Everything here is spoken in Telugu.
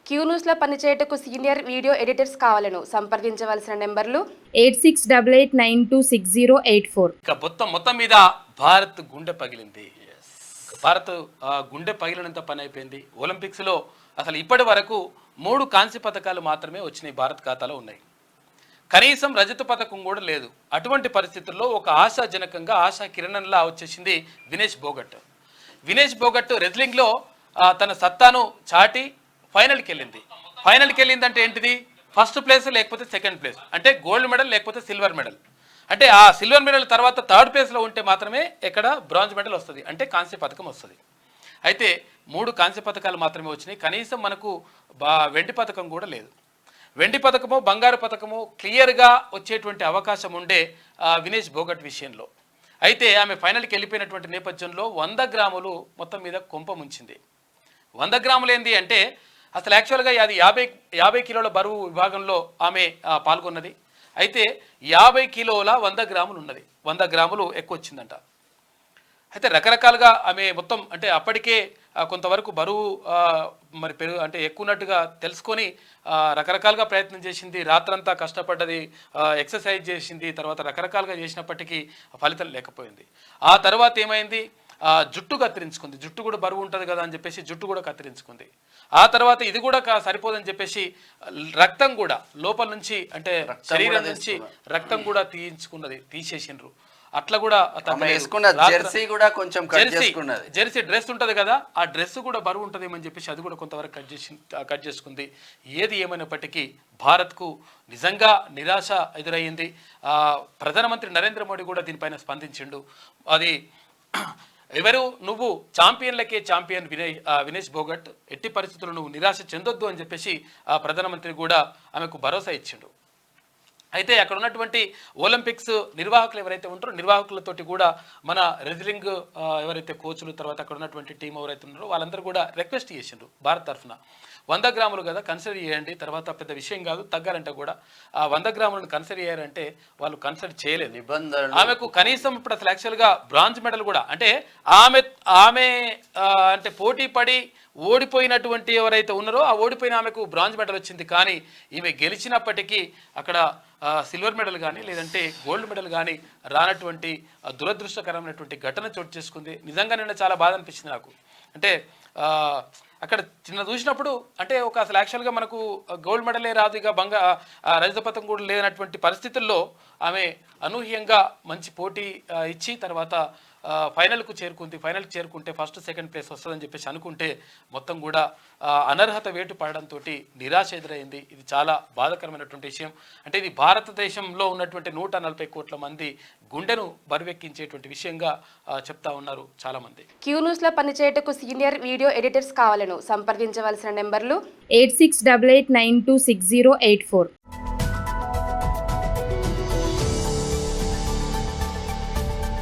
క్యూ న్యూస్లో పనిచేయటకు సీనియర్ వీడియో ఎడిటర్స్ కావాలను సంప్రదించవలసిన నెంబర్లు 8688960884. ఇక మొత్తం మీద భారత్ గుండె పగిలింది. భారత్ గుండె పగిలినంత పని అయిపోయింది. ఒలింపిక్స్లో అసలు ఇప్పటి వరకు 3 కాంస్య పథకాలు మాత్రమే వచ్చినాయి, భారత్ ఖాతాలో ఉన్నాయి. కనీసం రజత పథకం కూడా లేదు. అటువంటి పరిస్థితుల్లో ఒక ఆశాజనకంగా ఆశా కిరణంలా వచ్చేసింది వినేష్ భోగట్. వినేష్ భోగట్ రెజ్లింగ్లో తన సత్తాను చాటి ఫైనల్కి వెళ్ళిందంటే ఏంటిది? ఫస్ట్ ప్లేస్ లేకపోతే సెకండ్ ప్లేస్, అంటే గోల్డ్ మెడల్ లేకపోతే సిల్వర్ మెడల్. అంటే ఆ సిల్వర్ మెడల్ తర్వాత థర్డ్ ప్లేస్లో ఉంటే మాత్రమే ఇక్కడ బ్రాంజ్ మెడల్ వస్తుంది, అంటే కాంస్య పథకం వస్తుంది. అయితే 3 కాంస్య పథకాలు మాత్రమే వచ్చినాయి. కనీసం మనకు వెండి పథకం కూడా లేదు. వెండి పథకమో బంగారు పథకమో క్లియర్గా వచ్చేటువంటి అవకాశం ఉండే వినేష్ భోగట్ విషయంలో. అయితే ఆమె ఫైనల్కి వెళ్ళిపోయినటువంటి నేపథ్యంలో 100 గ్రాములు మొత్తం మీద కొంప ముంచింది. 100 గ్రాములు ఏంది అంటే అసలు యాక్చువల్గా అది 50 కిలోల బరువు విభాగంలో ఆమె పాల్గొన్నది. అయితే 50 కిలోల 100 గ్రాములు ఉన్నది. 100 గ్రాములు ఎక్కువ వచ్చిందంట. అయితే రకరకాలుగా ఆమె మొత్తం అంటే అప్పటికే కొంతవరకు బరువు మరి అంటే ఎక్కువన్నట్టుగా తెలుసుకొని రకరకాలుగా ప్రయత్నం చేసింది, రాత్రంతా కష్టపడ్డది, ఎక్సర్సైజ్ చేసింది, తర్వాత రకరకాలుగా చేసినప్పటికీ ఫలితం లేకపోయింది. ఆ తర్వాత ఏమైంది? జుట్టు కత్తిరించుకుంది. జుట్టు కూడా బరువు ఉంటుంది కదా అని చెప్పేసి జుట్టు కూడా కత్తిరించుకుంది. ఆ తర్వాత ఇది కూడా సరిపోదని చెప్పేసి రక్తం కూడా లోపల నుంచి అంటే శరీరం నుంచి రక్తం కూడా తీసేసిండ్రు. అట్లా కూడా జెర్సీ డ్రెస్ ఉంటుంది కదా, ఆ డ్రెస్ కూడా బరువు ఉంటుందేమని చెప్పేసి అది కూడా కొంతవరకు కట్ చేసుకుంది. ఏది ఏమైనప్పటికీ భారత్కు నిజంగా నిరాశ ఎదురయ్యింది. ప్రధానమంత్రి నరేంద్ర మోడీ కూడా దీనిపైన స్పందించిండు. అది ఎవరు నువ్వు ఛాంపియన్లకే ఛాంపియన్ వినేష్ భోగట్, ఎట్టి పరిస్థితుల్లో నువ్వు నిరాశ చెందొద్దు అని చెప్పేసి ప్రధానమంత్రి కూడా ఆమెకు భరోసా ఇచ్చిండు. అయితే అక్కడ ఉన్నటువంటి ఒలింపిక్స్ నిర్వాహకులు ఎవరైతే ఉంటారో నిర్వాహకులతోటి కూడా మన రెజ్లింగ్ ఎవరైతే కోచ్లు తర్వాత అక్కడ ఉన్నటువంటి టీం ఎవరైతే ఉన్నారో వాళ్ళందరూ కూడా రిక్వెస్ట్ చేసిండ్రు భారత్ తరఫున 100 గ్రాములు కదా కన్సిడర్ చేయండి, తర్వాత పెద్ద విషయం కాదు తగ్గాలంటే కూడా ఆ 100 గ్రాములను కన్సిడర్ చేయారంటే వాళ్ళు కన్సిడర్ చేయలేదు నిబంధనలు. ఆమెకు కనీసం ఇప్పుడు అసలు యాక్చువల్గా బ్రాంజ్ మెడల్ కూడా అంటే ఆమె అంటే పోటీ పడి ఓడిపోయినటువంటి ఎవరైతే ఉన్నారో ఆ ఓడిపోయిన ఆమెకు బ్రాంజ్ మెడల్ వచ్చింది. కానీ ఈమె గెలిచినప్పటికీ అక్కడ సిల్వర్ మెడల్ కానీ లేదంటే గోల్డ్ మెడల్ కానీ రానటువంటి దురదృష్టకరమైనటువంటి ఘటన చోటు చేసుకుంది. నిజంగా నిన్న చాలా బాధ అనిపించింది నాకు. అంటే అక్కడ చిన్న చూసినప్పుడు అంటే ఒక అసలు యాక్చువల్గా మనకు గోల్డ్ మెడలే రాదు, ఇక రజత పథకం కూడా లేనటువంటి పరిస్థితుల్లో ఆమె అనూహ్యంగా మంచి పోటీ ఇచ్చి తర్వాత ఫైనల్కి చేరుకుంటే ఫస్ట్ సెకండ్ ప్లేస్ వస్తుందని చెప్పేసి అనుకుంటే మొత్తం కూడా అనర్హత వేటు పడడంతో నిరాశ ఎదురైంది. ఇది చాలా బాధాకరమైనటువంటి విషయం. అంటే ఇది భారతదేశంలో ఉన్నటువంటి 140 కోట్ల మంది గుండెను బరువెక్కించేటువంటి విషయంగా చెప్తా ఉన్నారు చాలామంది. క్యూ న్యూస్లో పనిచేయటకు సీనియర్ వీడియో ఎడిటర్స్ కావాలను సంప్రదించవలసిన నెంబర్లు 8688926084.